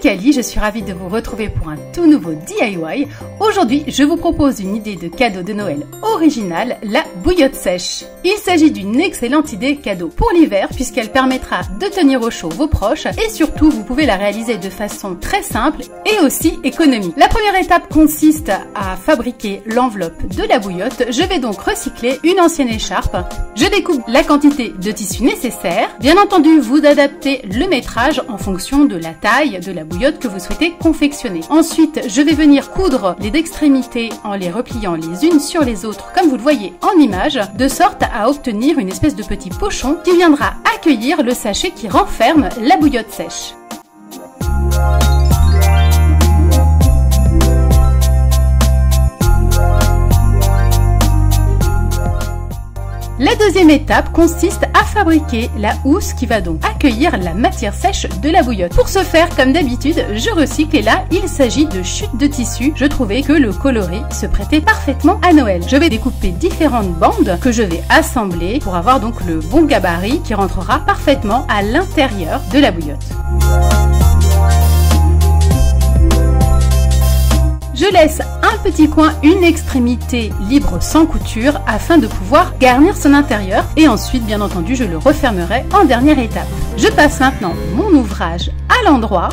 Cali, je suis ravie de vous retrouver pour un tout nouveau DIY. Aujourd'hui, je vous propose une idée de cadeau de Noël originale, la bouillotte sèche. Il s'agit d'une excellente idée cadeau pour l'hiver puisqu'elle permettra de tenir au chaud vos proches et surtout, vous pouvez la réaliser de façon très simple et aussi économique. La première étape consiste à fabriquer l'enveloppe de la bouillotte. Je vais donc recycler une ancienne écharpe. Je découpe la quantité de tissu nécessaire. Bien entendu, vous adaptez le métrage en fonction de la taille de la bouillotte que vous souhaitez confectionner. Ensuite, je vais venir coudre les extrémités en les repliant les unes sur les autres comme vous le voyez en image, de sorte à obtenir une espèce de petit pochon qui viendra accueillir le sachet qui renferme la bouillotte sèche. La deuxième étape consiste à fabriquer la housse qui va donc accueillir la matière sèche de la bouillotte. Pour ce faire, comme d'habitude, je recycle et là, il s'agit de chutes de tissu. Je trouvais que le coloris se prêtait parfaitement à Noël. Je vais découper différentes bandes que je vais assembler pour avoir donc le bon gabarit qui rentrera parfaitement à l'intérieur de la bouillotte. Je laisse un petit coin, une extrémité libre sans couture afin de pouvoir garnir son intérieur et ensuite bien entendu je le refermerai en dernière étape. Je passe maintenant mon ouvrage à l'endroit.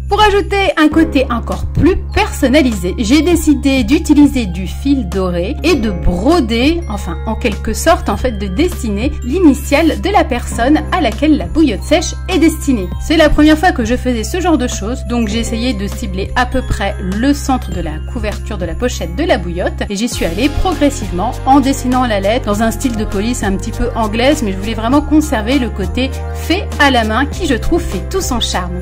Pour ajouter un côté encore plus personnalisé, j'ai décidé d'utiliser du fil doré et de broder, enfin en quelque sorte en fait de dessiner l'initiale de la personne à laquelle la bouillotte sèche est destinée. C'est la première fois que je faisais ce genre de choses, donc j'ai essayé de cibler à peu près le centre de la couverture de la pochette de la bouillotte et j'y suis allée progressivement en dessinant la lettre dans un style de police un petit peu anglaise, mais je voulais vraiment conserver le côté fait à la main qui je trouve fait tout son charme.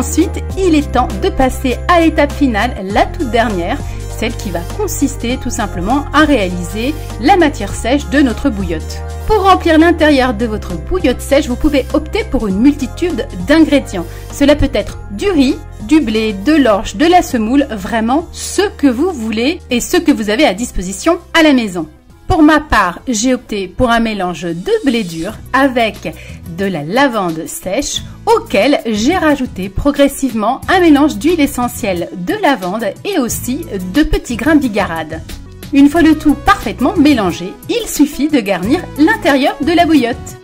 Ensuite, il est temps de passer à l'étape finale, la toute dernière, celle qui va consister tout simplement à réaliser la matière sèche de notre bouillotte. Pour remplir l'intérieur de votre bouillotte sèche, vous pouvez opter pour une multitude d'ingrédients. Cela peut être du riz, du blé, de l'orge, de la semoule, vraiment ce que vous voulez et ce que vous avez à disposition à la maison. Pour ma part, j'ai opté pour un mélange de blé dur avec de la lavande sèche auquel j'ai rajouté progressivement un mélange d'huile essentielle de lavande et aussi de petits grains de bigarade. Une fois le tout parfaitement mélangé, il suffit de garnir l'intérieur de la bouillotte.